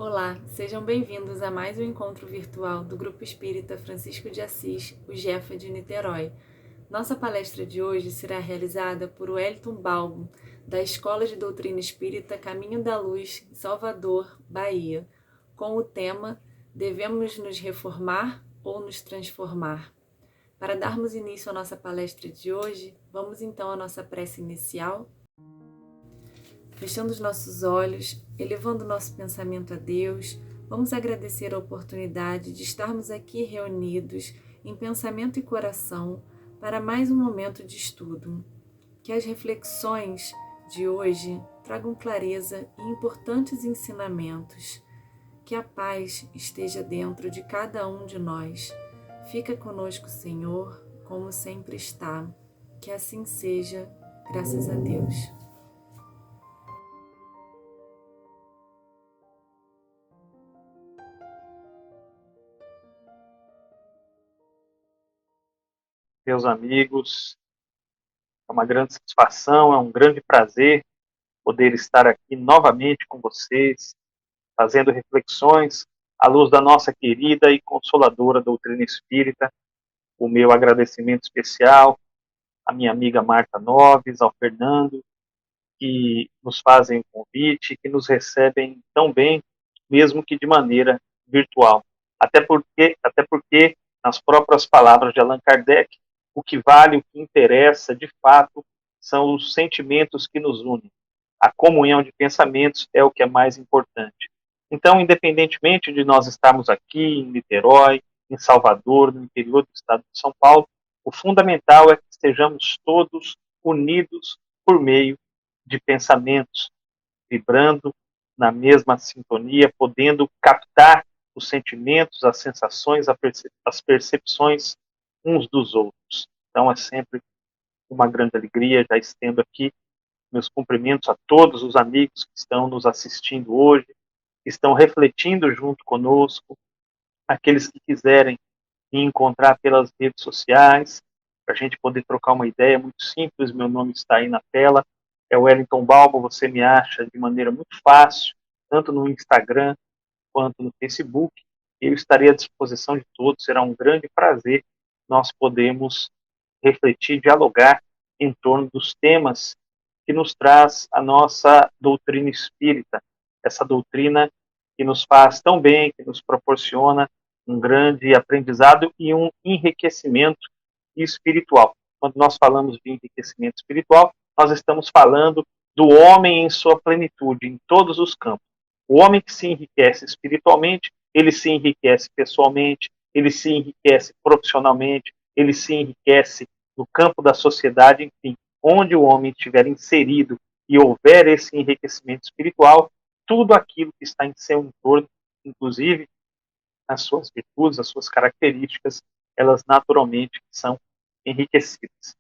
Olá, sejam bem-vindos a mais um encontro virtual do Grupo Espírita Francisco de Assis, o Jefa de Niterói. Nossa palestra de hoje será realizada por Wellington Balbo, da Escola de Doutrina Espírita Caminho da Luz, Salvador, Bahia, com o tema Devemos nos reformar ou nos transformar? Para darmos início à nossa palestra de hoje, vamos então à nossa prece inicial. Fechando os nossos olhos, elevando nosso pensamento a Deus, vamos agradecer a oportunidade de estarmos aqui reunidos em pensamento e coração para mais um momento de estudo. Que as reflexões de hoje tragam clareza e importantes ensinamentos. Que a paz esteja dentro de cada um de nós. Fica conosco, Senhor, como sempre está. Que assim seja, graças a Deus. Meus amigos, é uma grande satisfação, é um grande prazer poder estar aqui novamente com vocês, fazendo reflexões à luz da nossa querida e consoladora doutrina espírita. O meu agradecimento especial à minha amiga Marta Noves, ao Fernando, que nos fazem o convite, que nos recebem tão bem, mesmo que de maneira virtual. Até porque, nas próprias palavras de Allan Kardec, o que vale, o que interessa, de fato, são os sentimentos que nos unem. A comunhão de pensamentos é o que é mais importante. Então, independentemente de nós estarmos aqui em Niterói, em Salvador, no interior do estado de São Paulo, o fundamental é que estejamos todos unidos por meio de pensamentos, vibrando na mesma sintonia, podendo captar os sentimentos, as sensações, as percepções uns dos outros. Então é sempre uma grande alegria. Já estendo aqui meus cumprimentos a todos os amigos que estão nos assistindo hoje, que estão refletindo junto conosco, aqueles que quiserem me encontrar pelas redes sociais, para a gente poder trocar uma ideia muito simples. Meu nome está aí na tela, é Wellington Balbo. Você me acha de maneira muito fácil, tanto no Instagram quanto no Facebook. Eu estarei à disposição de todos. Será um grande prazer nós podermos refletir, dialogar em torno dos temas que nos traz a nossa doutrina espírita, essa doutrina que nos faz tão bem, que nos proporciona um grande aprendizado e um enriquecimento espiritual. Quando nós falamos de enriquecimento espiritual, nós estamos falando do homem em sua plenitude, em todos os campos. O homem que se enriquece espiritualmente, ele se enriquece pessoalmente, ele se enriquece profissionalmente, ele se enriquece no campo da sociedade, enfim, onde o homem estiver inserido e houver esse enriquecimento espiritual, tudo aquilo que está em seu entorno, inclusive as suas virtudes, as suas características, elas naturalmente são enriquecidas.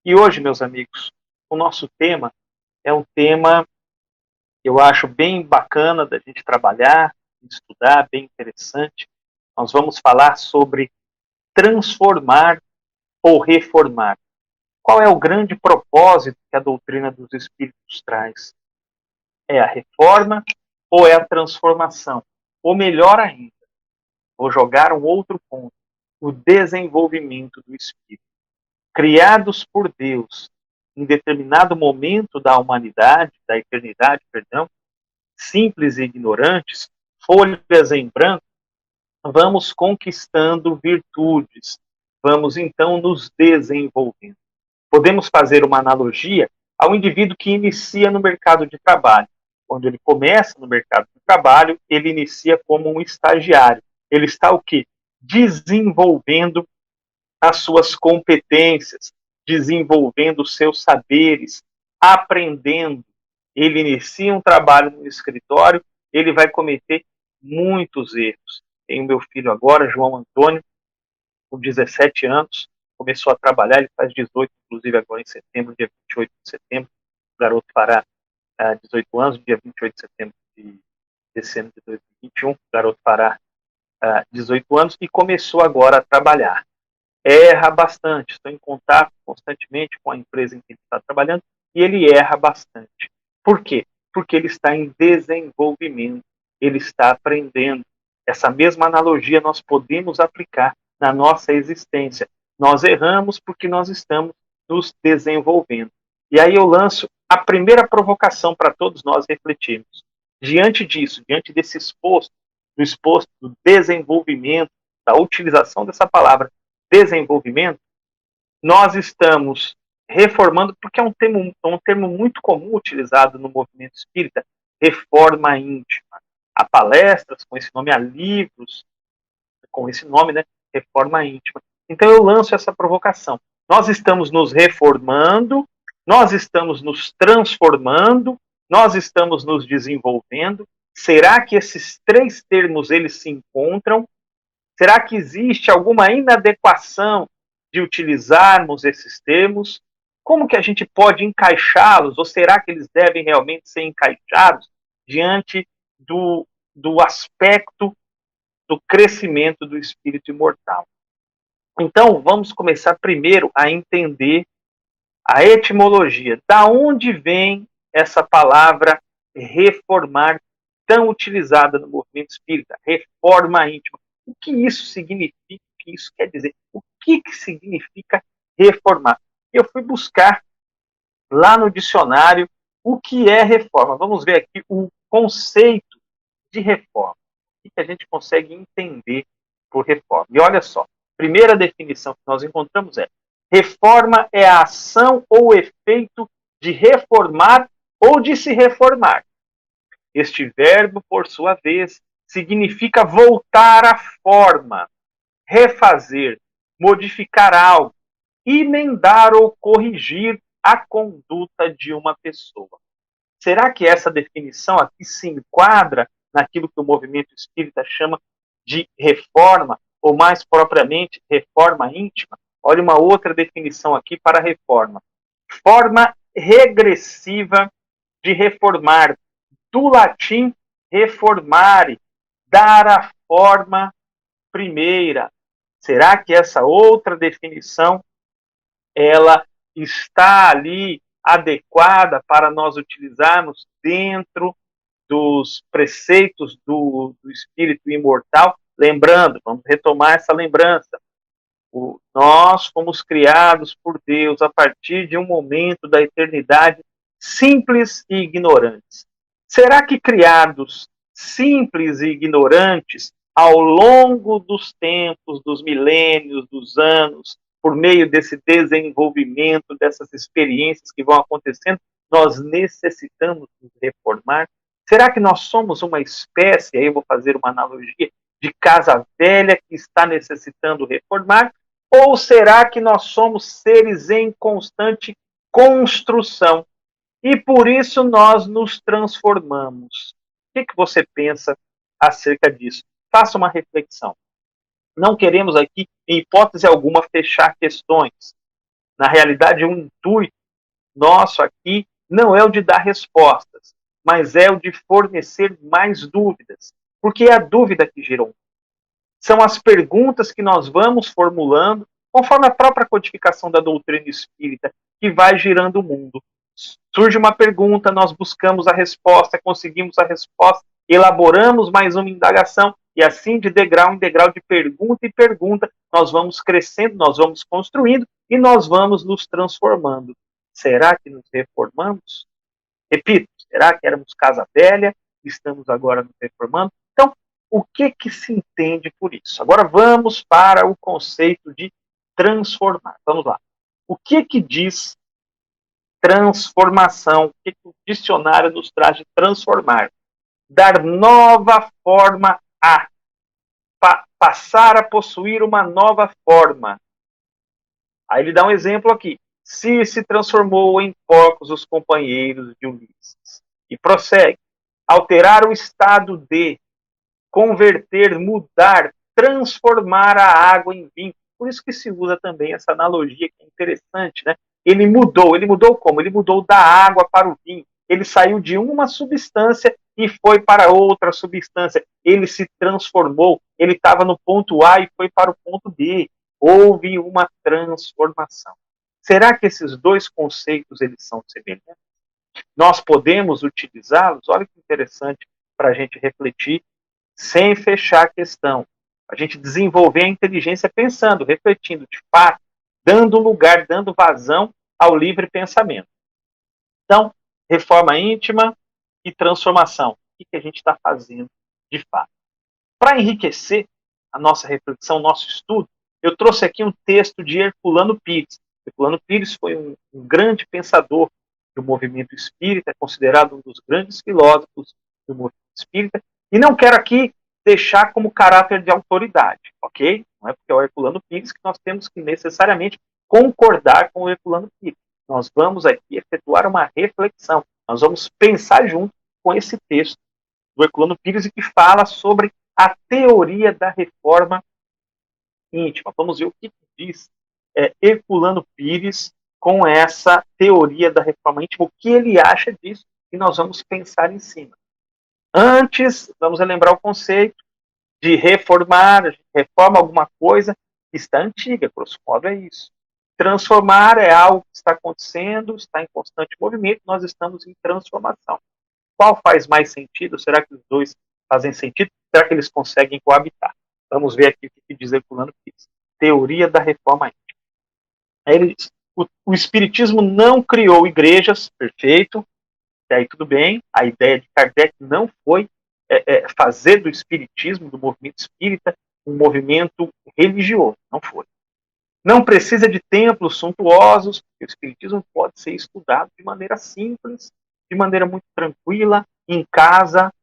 E hoje, meus amigos, o nosso tema é um tema que eu acho bem bacana da gente trabalhar, estudar, bem interessante. Nós vamos falar sobre transformar ou reformar. Qual é o grande propósito que a doutrina dos espíritos traz? É a reforma ou é a transformação? Ou melhor ainda, vou jogar um outro ponto, o desenvolvimento do espírito. Criados por Deus em determinado momento da humanidade, da eternidade, perdão, simples e ignorantes, folhas em branco, vamos conquistando virtudes, vamos então nos desenvolvendo. Podemos fazer uma analogia ao indivíduo que inicia no mercado de trabalho. Quando ele começa no mercado de trabalho, ele inicia como um estagiário. Ele está o quê? Desenvolvendo as suas competências, desenvolvendo os seus saberes, aprendendo. Ele inicia um trabalho no escritório, ele vai cometer muitos erros. Tenho meu filho agora, João Antônio, com 17 anos, começou a trabalhar, ele faz 18, inclusive agora em setembro, dia 28 de setembro, o garoto fará 18 anos, dia 28 de setembro desse ano de 2021, o garoto fará 18 anos e começou agora a trabalhar. Erra bastante, estou em contato constantemente com a empresa em que ele está trabalhando e ele erra bastante. Por quê? Porque ele está em desenvolvimento. ele está aprendendo. Essa mesma analogia nós podemos aplicar na nossa existência. Nós erramos porque nós estamos nos desenvolvendo. E aí eu lanço a primeira provocação para todos nós refletirmos. Diante disso, diante desse exposto do desenvolvimento, da utilização dessa palavra desenvolvimento, nós estamos reformando, porque é um termo muito comum utilizado no movimento espírita, reforma íntima. Há palestras com esse nome, há livros com esse nome, né? Reforma íntima. Então eu lanço essa provocação. Nós estamos nos reformando, nós estamos nos transformando, nós estamos nos desenvolvendo. Será que esses três termos eles se encontram? Será que existe alguma inadequação de utilizarmos esses termos? Como que a gente pode encaixá-los? Ou será que eles devem realmente ser encaixados diante do aspecto do crescimento do espírito imortal? Então, vamos começar primeiro a entender a etimologia. Da onde vem essa palavra reformar, tão utilizada no movimento espírita? Reforma íntima. O que isso significa? O que isso quer dizer? O que significa reformar? Eu fui buscar lá no dicionário o que é reforma. Vamos ver aqui o conceito de reforma. O que a gente consegue entender por reforma? E olha só, a primeira definição que nós encontramos é: reforma é a ação ou efeito de reformar ou de se reformar. Este verbo, por sua vez, significa voltar à forma, refazer, modificar algo, emendar ou corrigir a conduta de uma pessoa. Será que essa definição aqui se enquadra naquilo que o movimento espírita chama de reforma, ou mais propriamente, reforma íntima? Olha uma outra definição aqui para reforma. Forma regressiva de reformar, do latim reformare, dar a forma primeira. Será que essa outra definição ela está ali adequada para nós utilizarmos dentro dos preceitos do espírito imortal? Lembrando, vamos retomar essa lembrança. Nós fomos criados por Deus a partir de um momento da eternidade simples e ignorantes. Será que criados simples e ignorantes, ao longo dos tempos, dos milênios, dos anos, por meio desse desenvolvimento, dessas experiências que vão acontecendo, nós necessitamos nos reformar? Será que nós somos uma espécie, aí eu vou fazer uma analogia, de casa velha que está necessitando reformar? Ou será que nós somos seres em constante construção e por isso nós nos transformamos? O que você pensa acerca disso? Faça uma reflexão. Não queremos aqui, em hipótese alguma, fechar questões. Na realidade, o intuito nosso aqui não é o de dar respostas, mas é o de fornecer mais dúvidas, porque é a dúvida que gerou. São as perguntas que nós vamos formulando, conforme a própria codificação da doutrina espírita, que vai girando o mundo. Surge uma pergunta, nós buscamos a resposta, conseguimos a resposta, elaboramos mais uma indagação, e assim, de degrau em degrau, de pergunta em pergunta, nós vamos crescendo, nós vamos construindo, e nós vamos nos transformando. Será que nos reformamos? Repito, será que éramos casa velha, estamos agora nos reformando? Então, o que se entende por isso? Agora vamos para o conceito de transformar. Vamos lá. O que diz transformação? O que o dicionário nos traz de transformar? Dar nova forma a. Passar a possuir uma nova forma. Aí ele dá um exemplo aqui. Se transformou em porcos os companheiros de Ulisses. E prossegue. Alterar o estado de, converter, mudar, transformar a água em vinho. Por isso que se usa também essa analogia que é interessante, né? Ele mudou como? Ele mudou da água para o vinho. Ele saiu de uma substância e foi para outra substância. Ele se transformou. Ele estava no ponto A e foi para o ponto B. Houve uma transformação. Será que esses dois conceitos eles são semelhantes? Nós podemos utilizá-los? Olha que interessante, para a gente refletir sem fechar a questão. A gente desenvolver a inteligência pensando, refletindo, de fato, dando lugar, dando vazão ao livre pensamento. Então, reforma íntima e transformação. O que a gente está fazendo de fato? Para enriquecer a nossa reflexão, nosso estudo, eu trouxe aqui um texto de Herculano Pires. Herculano Pires foi um grande pensador do movimento espírita, considerado um dos grandes filósofos do movimento espírita, e não quero aqui deixar como caráter de autoridade, ok? Não é porque é o Herculano Pires que nós temos que necessariamente concordar com o Herculano Pires. Nós vamos aqui efetuar uma reflexão, nós vamos pensar junto com esse texto do Herculano Pires e que fala sobre a teoria da reforma íntima. Vamos ver o que diz Herculano Pires com essa teoria da reforma íntima, o que ele acha disso, e nós vamos pensar em cima. Antes, vamos relembrar o conceito de reformar, a gente reforma alguma coisa que está antiga, grosso modo é isso. Transformar é algo que está acontecendo, está em constante movimento, nós estamos em transformação. Qual faz mais sentido? Será que os dois fazem sentido? Será que eles conseguem coabitar? Vamos ver aqui o que diz Herculano Pires. Teoria da reforma íntima. Aí ele diz, o Espiritismo não criou igrejas, perfeito, e aí tudo bem, a ideia de Kardec não foi fazer do Espiritismo, do movimento espírita, um movimento religioso, não foi. Não precisa de templos suntuosos, porque o Espiritismo pode ser estudado de maneira simples, de maneira muito tranquila, em casa,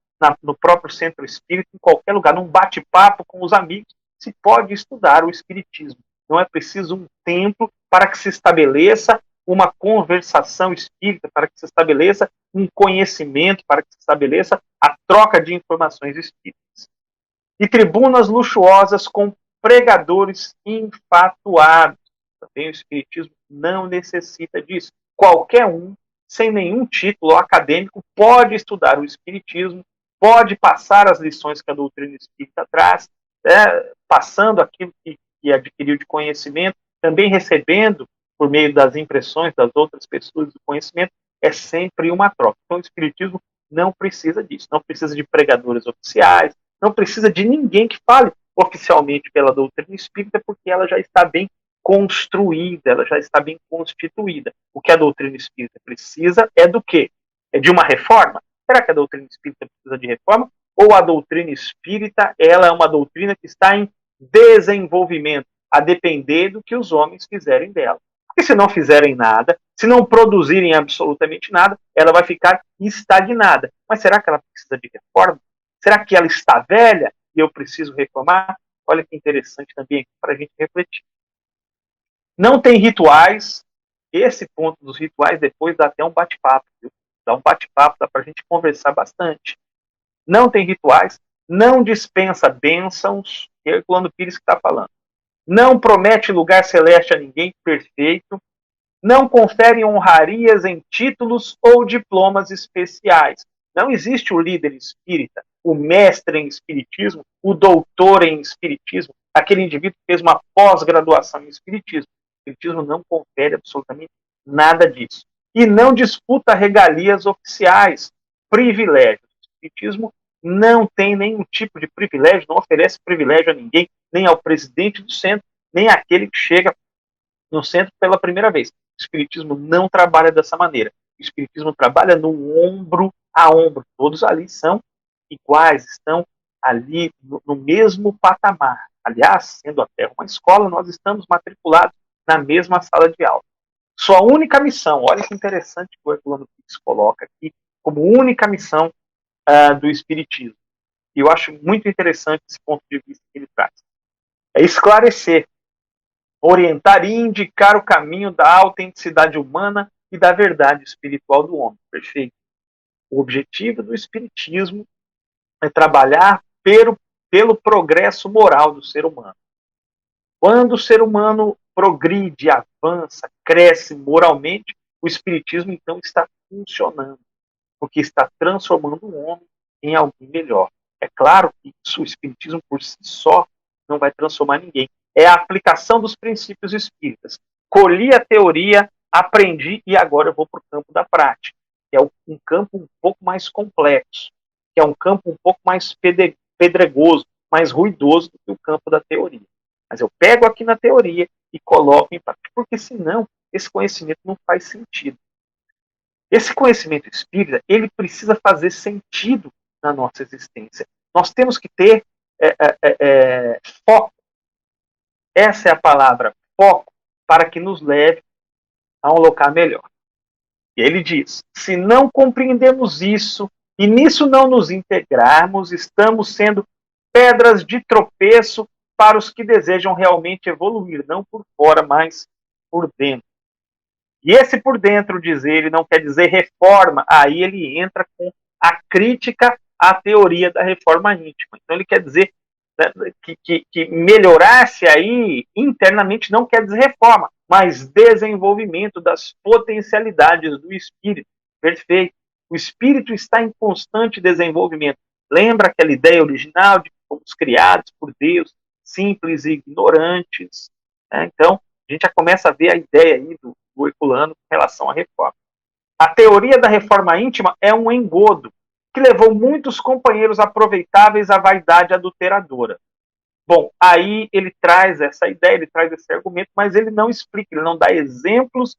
no próprio centro espírita, em qualquer lugar, num bate-papo com os amigos, se pode estudar o Espiritismo. Não é preciso um templo para que se estabeleça uma conversação espírita, para que se estabeleça um conhecimento, para que se estabeleça a troca de informações espíritas. E tribunas luxuosas com pregadores infatuados. Também o Espiritismo não necessita disso. Qualquer um, sem nenhum título acadêmico, pode estudar o Espiritismo, pode passar as lições que a doutrina espírita traz, passando aquilo que adquiriu de conhecimento, também recebendo, por meio das impressões das outras pessoas, do conhecimento, é sempre uma troca. Então o Espiritismo não precisa disso, não precisa de pregadores oficiais, não precisa de ninguém que fale oficialmente pela doutrina espírita, porque ela já está bem construída, ela já está bem constituída. O que a doutrina espírita precisa é do quê? É de uma reforma? Será que a doutrina espírita precisa de reforma? Ou a doutrina espírita, ela é uma doutrina que está em desenvolvimento, a depender do que os homens fizerem dela. Porque se não fizerem nada, se não produzirem absolutamente nada, ela vai ficar estagnada. Mas será que ela precisa de reforma? Será que ela está velha e eu preciso reformar? Olha que interessante também para a gente refletir. Não tem rituais. Esse ponto dos rituais depois dá até um bate-papo. Dá um bate-papo, dá para a gente conversar bastante. Não tem rituais, não dispensa bênçãos, que é o Herculano Pires que está falando. Não promete lugar celeste a ninguém, perfeito. Não confere honrarias em títulos ou diplomas especiais. Não existe o líder espírita, o mestre em espiritismo, o doutor em espiritismo, aquele indivíduo que fez uma pós-graduação em espiritismo. O espiritismo não confere absolutamente nada disso. E não disputa regalias oficiais, privilégios. O espiritismo não tem nenhum tipo de privilégio, não oferece privilégio a ninguém, nem ao presidente do centro, nem àquele que chega no centro pela primeira vez. O Espiritismo não trabalha dessa maneira. O Espiritismo trabalha no ombro a ombro. Todos ali são iguais, estão ali no mesmo patamar. Aliás, sendo a Terra uma escola, nós estamos matriculados na mesma sala de aula. Sua única missão, olha que interessante que o Herculano Pires coloca aqui, como única missão do Espiritismo. E eu acho muito interessante esse ponto de vista que ele traz. É esclarecer, orientar e indicar o caminho da autenticidade humana e da verdade espiritual do homem. Perfeito. O objetivo do Espiritismo é trabalhar pelo progresso moral do ser humano. Quando o ser humano progride, avança, cresce moralmente, o Espiritismo então está funcionando, porque está transformando o homem em alguém melhor. É claro que o Espiritismo por si só não vai transformar ninguém. É a aplicação dos princípios espíritas. Colhi a teoria, aprendi e agora eu vou para o campo da prática. É um campo um pouco mais complexo, que é um campo um pouco mais pedregoso, mais ruidoso do que o campo da teoria. Mas eu pego aqui na teoria e coloco em prática, porque senão esse conhecimento não faz sentido. Esse conhecimento espírita, ele precisa fazer sentido na nossa existência. Nós temos que ter foco. Essa é a palavra, foco, para que nos leve a um local melhor. E ele diz, se não compreendemos isso, e nisso não nos integrarmos, estamos sendo pedras de tropeço para os que desejam realmente evoluir, não por fora, mas por dentro. E esse por dentro, diz ele, não quer dizer reforma. Aí ele entra com a crítica à teoria da reforma íntima. Então ele quer dizer, né, que melhorar-se aí internamente não quer dizer reforma, mas desenvolvimento das potencialidades do espírito. Perfeito. O espírito está em constante desenvolvimento. Lembra aquela ideia original de que fomos criados por Deus, simples e ignorantes? Né? Então, a gente já começa a ver a ideia aí do Herculano com relação à reforma. A teoria da reforma íntima é um engodo que levou muitos companheiros aproveitáveis à vaidade adulteradora. Bom, aí ele traz essa ideia, ele traz esse argumento, mas ele não explica, ele não dá exemplos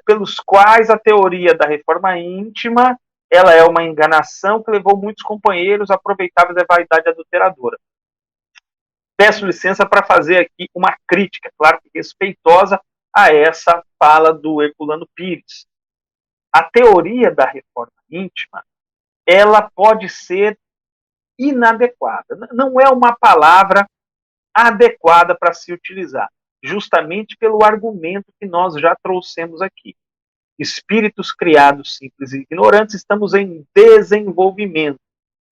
pelos quais a teoria da reforma íntima ela é uma enganação que levou muitos companheiros aproveitáveis à vaidade adulteradora. Peço licença para fazer aqui uma crítica, claro que respeitosa, a essa fala do Herculano Pires. A teoria da reforma íntima, ela pode ser inadequada. Não é uma palavra adequada para se utilizar, justamente pelo argumento que nós já trouxemos aqui. Espíritos criados simples e ignorantes, estamos em desenvolvimento.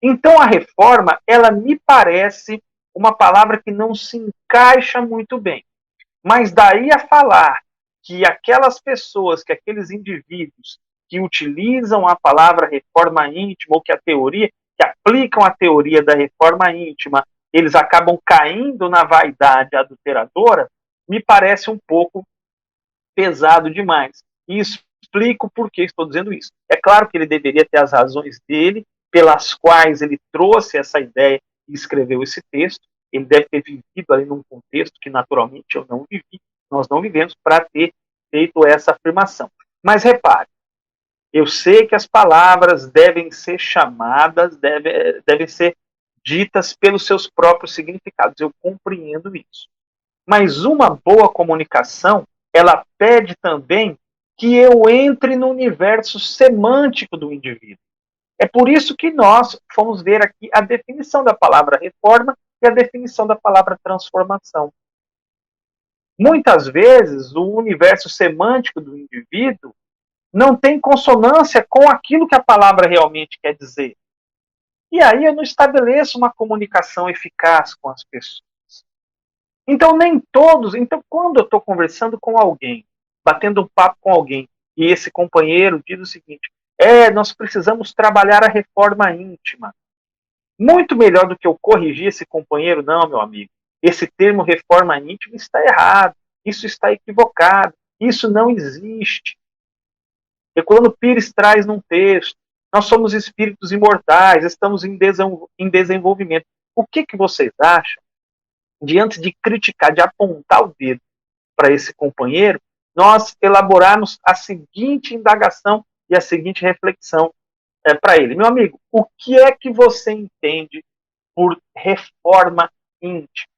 Então a reforma, ela me parece uma palavra que não se encaixa muito bem. Mas daí a falar que aquelas pessoas, que aqueles indivíduos que utilizam a palavra reforma íntima, ou que a teoria, que aplicam a teoria da reforma íntima, eles acabam caindo na vaidade adulteradora, me parece um pouco pesado demais. E explico por que estou dizendo isso. É claro que ele deveria ter as razões dele, pelas quais ele trouxe essa ideia e escreveu esse texto. Ele deve ter vivido ali num contexto que naturalmente eu não vivi, nós não vivemos, para ter feito essa afirmação. Mas repare, eu sei que as palavras devem ser chamadas, devem ser ditas pelos seus próprios significados, eu compreendo isso. Mas uma boa comunicação, ela pede também que eu entre no universo semântico do indivíduo. É por isso que nós fomos ver aqui a definição da palavra reforma e a definição da palavra transformação. Muitas vezes, o universo semântico do indivíduo não tem consonância com aquilo que a palavra realmente quer dizer. E aí eu não estabeleço uma comunicação eficaz com as pessoas. Então, nem todos... Então, quando eu estou conversando com alguém, batendo um papo com alguém, e esse companheiro diz o seguinte, nós precisamos trabalhar a reforma íntima. Muito melhor do que eu corrigir esse companheiro, não, meu amigo. Esse termo reforma íntima está errado, isso está equivocado, isso não existe. Herculano Pires traz num texto, nós somos espíritos imortais, estamos em desenvolvimento. O que vocês acham, diante de criticar, de apontar o dedo para esse companheiro, nós elaborarmos a seguinte indagação e a seguinte reflexão para ele? Meu amigo, o que é que você entende por reforma íntima?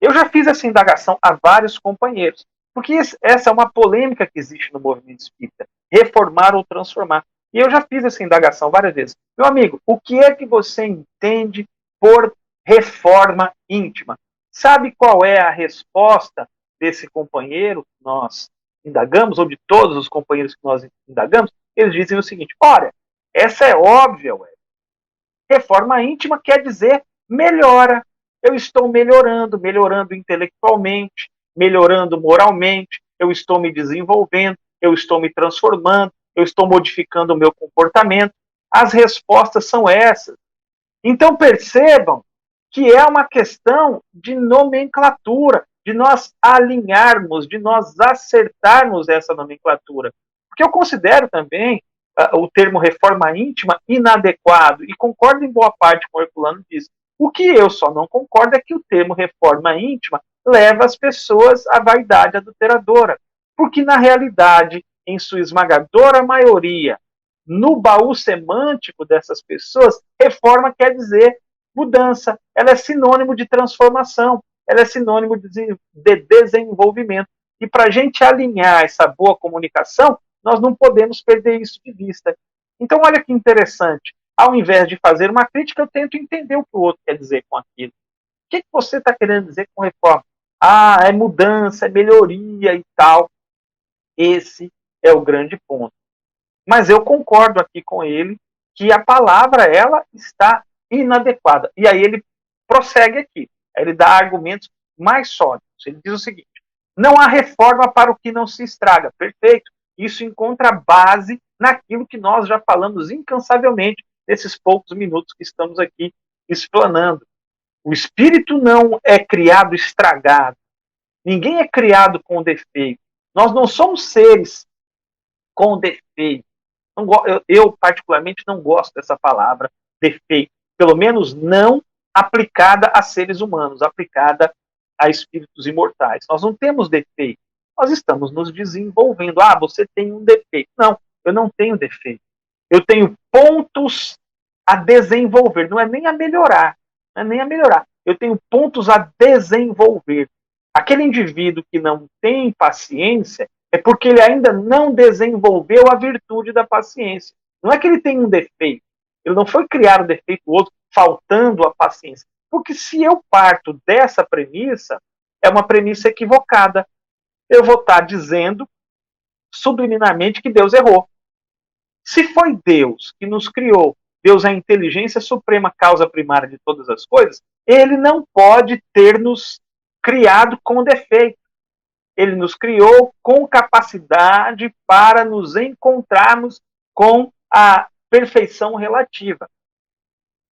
Eu já fiz essa indagação a vários companheiros, porque essa é uma polêmica que existe no movimento espírita, reformar ou transformar. E eu já fiz essa indagação várias vezes. Meu amigo, o que é que você entende por reforma íntima? Sabe qual é a resposta desse companheiro que nós indagamos, ou de todos os companheiros que nós indagamos? Eles dizem o seguinte, olha, essa é óbvia, ué. Reforma íntima quer dizer melhora. Eu estou melhorando intelectualmente, melhorando moralmente, eu estou me desenvolvendo, eu estou me transformando, eu estou modificando o meu comportamento. As respostas são essas. Então percebam que é uma questão de nomenclatura, de nós alinharmos, de nós acertarmos essa nomenclatura. Porque eu considero também o termo reforma íntima inadequado, e concordo em boa parte com o Herculano disso. O que eu só não concordo é que o termo reforma íntima leva as pessoas à vaidade adulteradora, porque na realidade, em sua esmagadora maioria, no baú semântico dessas pessoas, reforma quer dizer mudança, ela é sinônimo de transformação, ela é sinônimo de desenvolvimento. E para a gente alinhar essa boa comunicação, nós não podemos perder isso de vista. Então, olha que interessante. Ao invés de fazer uma crítica, eu tento entender o que o outro quer dizer com aquilo. O que você está querendo dizer com reforma? Ah, é mudança, é melhoria e tal. Esse é o grande ponto. Mas eu concordo aqui com ele que a palavra, ela está inadequada. E aí ele prossegue aqui. Ele dá argumentos mais sólidos. Ele diz o seguinte: não há reforma para o que não se estraga. Perfeito. Isso encontra base naquilo que nós já falamos incansavelmente nesses poucos minutos que estamos aqui explanando. O espírito não é criado estragado. Ninguém é criado com defeito. Nós não somos seres com defeito. Eu, particularmente, não gosto dessa palavra defeito. Pelo menos não aplicada a seres humanos, aplicada a espíritos imortais. Nós não temos defeito. Nós estamos nos desenvolvendo. Ah, você tem um defeito. Não, eu não tenho defeito. Eu tenho pontos a desenvolver. Não é nem a melhorar. Não é nem a melhorar. Eu tenho pontos a desenvolver. Aquele indivíduo que não tem paciência é porque ele ainda não desenvolveu a virtude da paciência. Não é que ele tem um defeito. Ele não foi criar um defeito outro faltando a paciência. Porque se eu parto dessa premissa, é uma premissa equivocada. Eu vou estar dizendo subliminarmente que Deus errou. Se foi Deus que nos criou, Deus é a inteligência suprema, causa primária de todas as coisas, ele não pode ter nos criado com defeito. Ele nos criou com capacidade para nos encontrarmos com a perfeição relativa.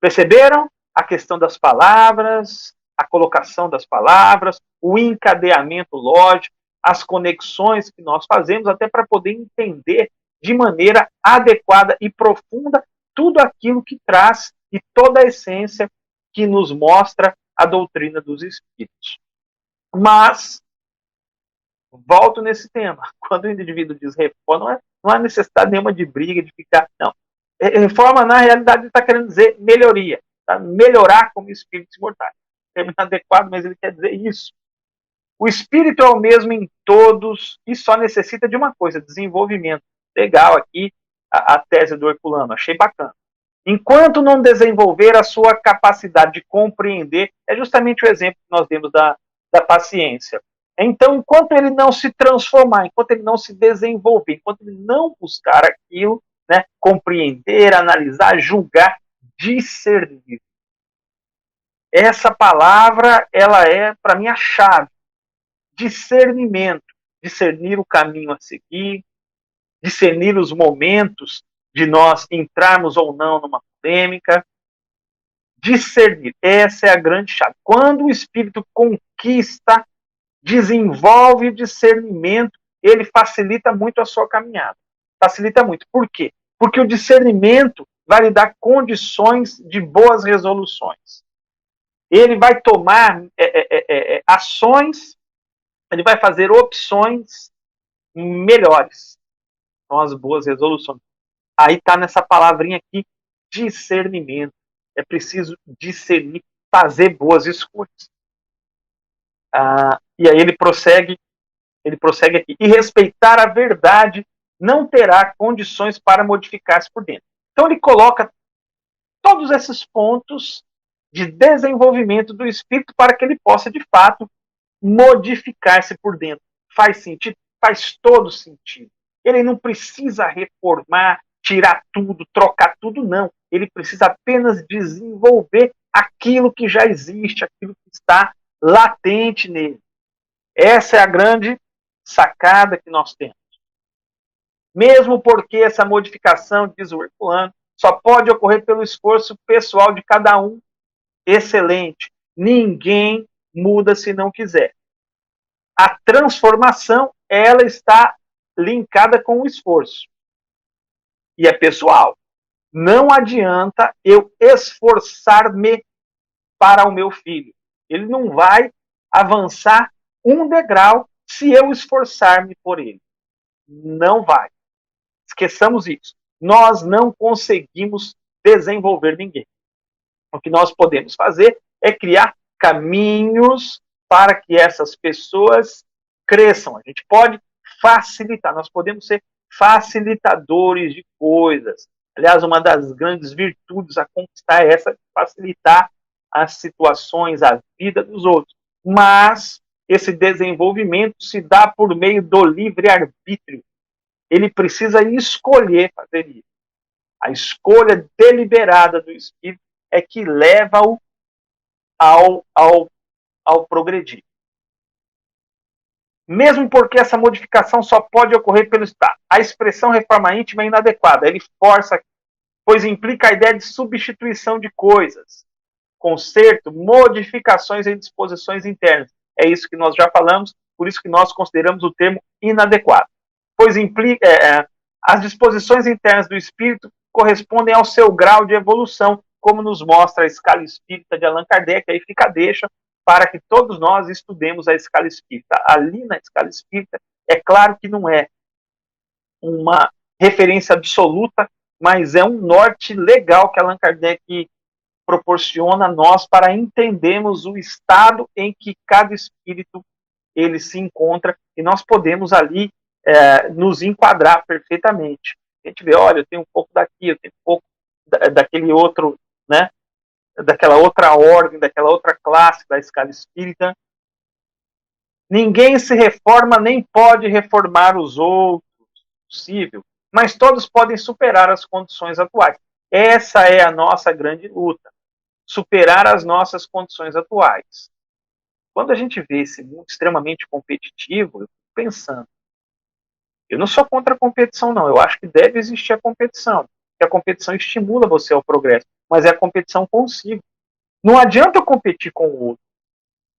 Perceberam? A questão das palavras, a colocação das palavras, o encadeamento lógico, as conexões que nós fazemos até para poder entender de maneira adequada e profunda tudo aquilo que traz e toda a essência que nos mostra a doutrina dos Espíritos. Mas, volto nesse tema, quando o indivíduo diz reforma, não há necessidade nenhuma de briga, de ficar... Não. Reforma, na realidade, está querendo dizer melhoria. Tá? Melhorar como espíritos imortais. Termo inadequado, mas ele quer dizer isso. O espírito é o mesmo em todos e só necessita de uma coisa, desenvolvimento. Legal aqui a tese do Herculano, achei bacana. Enquanto não desenvolver a sua capacidade de compreender, é justamente o exemplo que nós demos da paciência. Então, enquanto ele não se transformar, enquanto ele não se desenvolver, enquanto ele não buscar aquilo, né, compreender, analisar, julgar, discernir. Essa palavra, ela é, para mim, a chave. Discernimento. Discernir o caminho a seguir, discernir os momentos de nós entrarmos ou não numa polêmica. Discernir. Essa é a grande chave. Quando o espírito conquista, desenvolve o discernimento, ele facilita muito a sua caminhada. Facilita muito. Por quê? Porque o discernimento vai lhe dar condições de boas resoluções. Ele vai tomar ações, ele vai fazer opções melhores. São as boas resoluções. Aí está nessa palavrinha aqui, discernimento. É preciso discernir, fazer boas escolhas. E aí ele prossegue aqui. E respeitar a verdade não terá condições para modificar-se por dentro. Então ele coloca todos esses pontos de desenvolvimento do espírito para que ele possa, de fato, modificar-se por dentro. Faz sentido? Faz todo sentido. Ele não precisa reformar, tirar tudo, trocar tudo, não. Ele precisa apenas desenvolver aquilo que já existe, aquilo que está latente nele. Essa é a grande sacada que nós temos. Mesmo porque essa modificação, diz o Herculano, só pode ocorrer pelo esforço pessoal de cada um. Excelente. Ninguém muda se não quiser. A transformação, ela está linkada com o esforço. e é pessoal. Não adianta eu esforçar-me para o meu filho. Ele não vai avançar um degrau se eu esforçar-me por ele. Não vai. Esqueçamos isso. Nós não conseguimos desenvolver ninguém. O que nós podemos fazer é criar caminhos para que essas pessoas cresçam. A gente pode facilitar, nós podemos ser facilitadores de coisas. Aliás, uma das grandes virtudes a conquistar é essa de facilitar as situações, a vida dos outros. Mas esse desenvolvimento se dá por meio do livre-arbítrio. Ele precisa escolher fazer isso. A escolha deliberada do Espírito é que leva-o ao progredir. Mesmo porque essa modificação só pode ocorrer pelo Estado. A expressão reforma íntima é inadequada. Ele força, pois implica a ideia de substituição de coisas, conserto, modificações em disposições internas. É isso que nós já falamos, por isso que nós consideramos o termo inadequado. Pois implica, as disposições internas do espírito correspondem ao seu grau de evolução, como nos mostra a escala espírita de Allan Kardec. Aí fica a deixa para que todos nós estudemos a escala espírita. Ali na escala espírita, é claro que não é uma referência absoluta, mas é um norte legal que Allan Kardec proporciona a nós para entendermos o estado em que cada espírito ele se encontra, e nós podemos ali nos enquadrar perfeitamente. A gente vê, olha, eu tenho um pouco daqui, eu tenho um pouco daquele outro, né, daquela outra ordem, daquela outra classe da escala espírita. Ninguém se reforma nem pode reformar os outros, possível, mas todos podem superar as condições atuais. Essa é a nossa grande luta, superar as nossas condições atuais. Quando a gente vê esse mundo extremamente competitivo, eu fico pensando, eu não sou contra a competição, não. Eu acho que deve existir a competição. Porque a competição estimula você ao progresso. Mas é a competição consigo. Não adianta eu competir com o outro.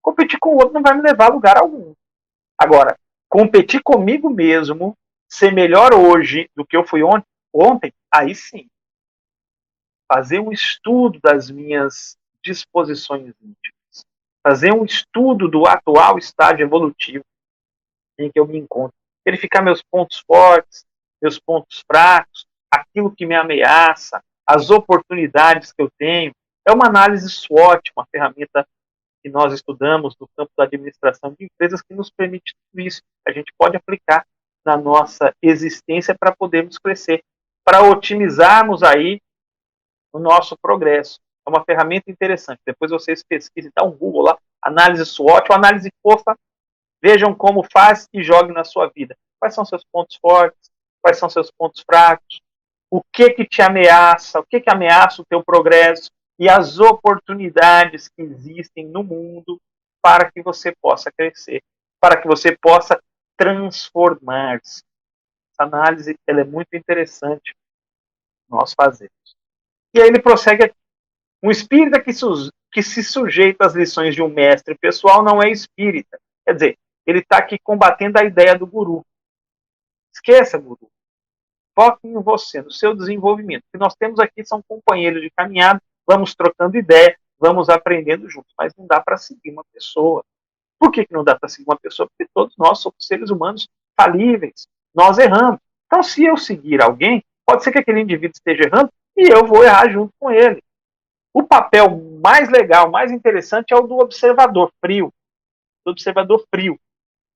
Competir com o outro não vai me levar a lugar algum. Agora, competir comigo mesmo, ser melhor hoje do que eu fui ontem, aí sim. Fazer um estudo das minhas disposições íntimas. Fazer um estudo do atual estágio evolutivo em que eu me encontro. Verificar meus pontos fortes, meus pontos fracos, aquilo que me ameaça, as oportunidades que eu tenho. É uma análise SWOT, uma ferramenta que nós estudamos no campo da administração de empresas que nos permite tudo isso. A gente pode aplicar na nossa existência para podermos crescer, para otimizarmos aí o nosso progresso. É uma ferramenta interessante. Depois vocês pesquisem, dá um Google lá, análise SWOT ou análise FOFA. Vejam como faz e jogue na sua vida. Quais são seus pontos fortes? Quais são seus pontos fracos? O que te ameaça? O que ameaça o teu progresso? E as oportunidades que existem no mundo para que você possa crescer, para que você possa transformar-se. Essa análise ela é muito interessante nós fazemos. E aí ele prossegue aqui. Um espírita que se sujeita às lições de um mestre pessoal não é espírita. Quer dizer, ele está aqui combatendo a ideia do guru. Esqueça, guru. Foque em você, no seu desenvolvimento. O que nós temos aqui são companheiros de caminhada, vamos trocando ideia, vamos aprendendo juntos. Mas não dá para seguir uma pessoa. Por que não dá para seguir uma pessoa? Porque todos nós somos seres humanos falíveis. Nós erramos. Então, se eu seguir alguém, pode ser que aquele indivíduo esteja errando e eu vou errar junto com ele. O papel mais legal, mais interessante é o do observador frio. Do observador frio.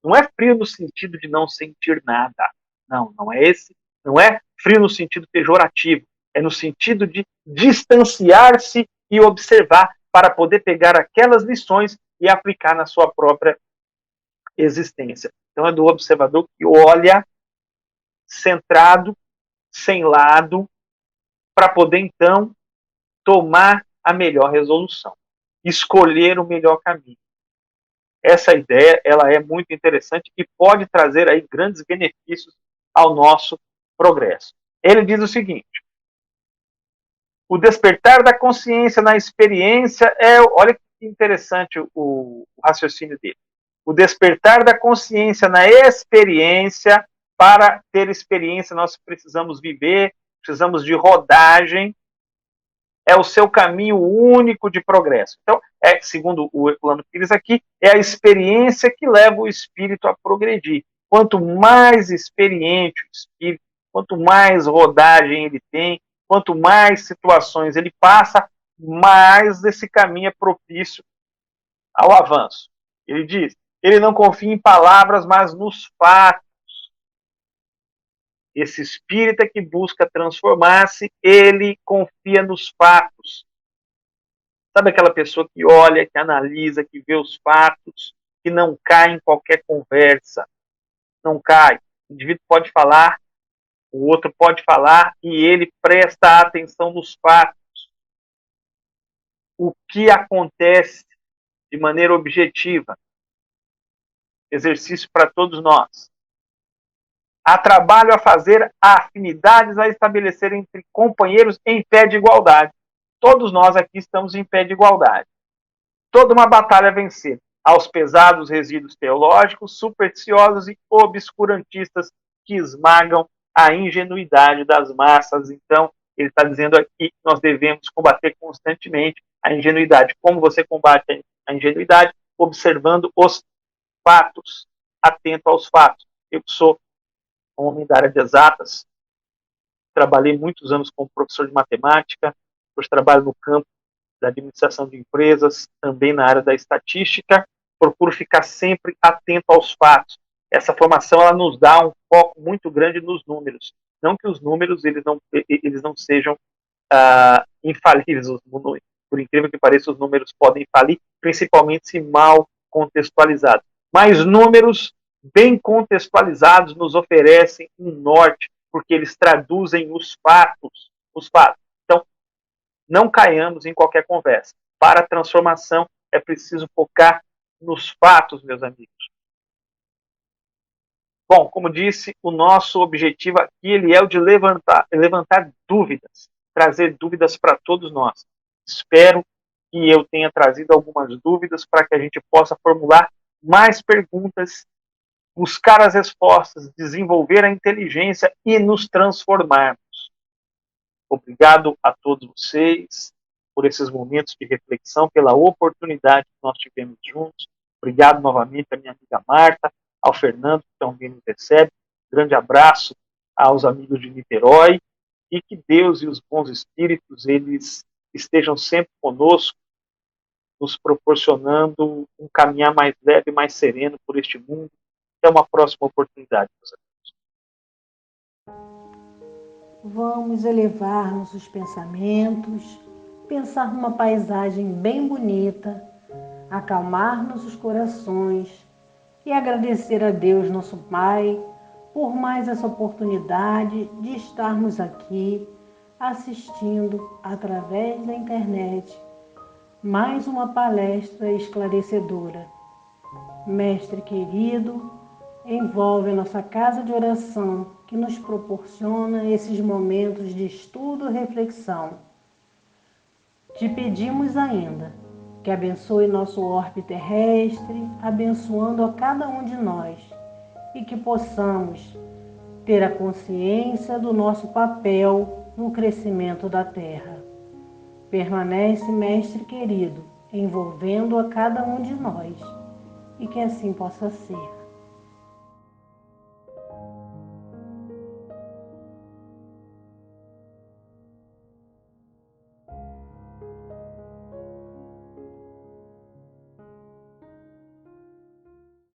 Não é frio no sentido de não sentir nada. Não, não é esse. Não é frio no sentido pejorativo. É no sentido de distanciar-se e observar para poder pegar aquelas lições e aplicar na sua própria existência. Então é do observador que olha centrado, sem lado, para poder então tomar a melhor resolução, escolher o melhor caminho. Essa ideia ela é muito interessante e pode trazer aí grandes benefícios ao nosso progresso. Ele diz o seguinte: o despertar da consciência na experiência olha que interessante o raciocínio dele. O despertar da consciência na experiência. Para ter experiência nós precisamos viver, precisamos de rodagem, é o seu caminho único de progresso. Então, segundo o Herculano Pires aqui, é a experiência que leva o espírito a progredir. Quanto mais experiente o espírito, quanto mais rodagem ele tem, quanto mais situações ele passa, mais esse caminho é propício ao avanço. Ele diz, ele não confia em palavras, mas nos fatos. Esse espírita que busca transformar-se, ele confia nos fatos. Sabe aquela pessoa que olha, que analisa, que vê os fatos, que não cai em qualquer conversa? Não cai. O indivíduo pode falar, o outro pode falar, e ele presta atenção nos fatos. O que acontece de maneira objetiva. Exercício para todos nós. Há trabalho a fazer, há afinidades a estabelecer entre companheiros em pé de igualdade. Todos nós aqui estamos em pé de igualdade. Toda uma batalha a vencer. Aos pesados resíduos teológicos, supersticiosos e obscurantistas que esmagam a ingenuidade das massas. Então, ele está dizendo aqui que nós devemos combater constantemente a ingenuidade. Como você combate a ingenuidade? Observando os fatos, atento aos fatos. Eu sou um homem da área de exatas, trabalhei muitos anos como professor de matemática, depois trabalho no campo da administração de empresas, também na área da estatística, procuro ficar sempre atento aos fatos. Essa formação ela nos dá um foco muito grande nos números. Não que os números eles não sejam infalíveis. Por incrível que pareça, os números podem falir, principalmente se mal contextualizados. Mas números bem contextualizados nos oferecem um norte, porque eles traduzem os fatos. Então, não caiamos em qualquer conversa. Para a transformação, é preciso focar nos fatos, meus amigos. Bom, como disse, o nosso objetivo aqui ele é o de levantar dúvidas, trazer dúvidas para todos nós. Espero que eu tenha trazido algumas dúvidas para que a gente possa formular mais perguntas, buscar as respostas, desenvolver a inteligência e nos transformarmos. Obrigado a todos vocês por esses momentos de reflexão, pela oportunidade que nós tivemos juntos. Obrigado novamente à minha amiga Marta, ao Fernando, que também nos recebe. Grande abraço aos amigos de Niterói e que Deus e os bons espíritos eles estejam sempre conosco, nos proporcionando um caminhar mais leve, mais sereno por este mundo. Até uma próxima oportunidade, meus amigos. Vamos elevar nossos pensamentos, pensar numa paisagem bem bonita, acalmar nossos corações e agradecer a Deus, nosso Pai, por mais essa oportunidade de estarmos aqui assistindo através da internet mais uma palestra esclarecedora. Mestre querido, envolve a nossa casa de oração que nos proporciona esses momentos de estudo e reflexão. Te pedimos ainda que abençoe nosso orbe terrestre, abençoando a cada um de nós e que possamos ter a consciência do nosso papel no crescimento da Terra. Permanece, Mestre querido, envolvendo a cada um de nós e que assim possa ser.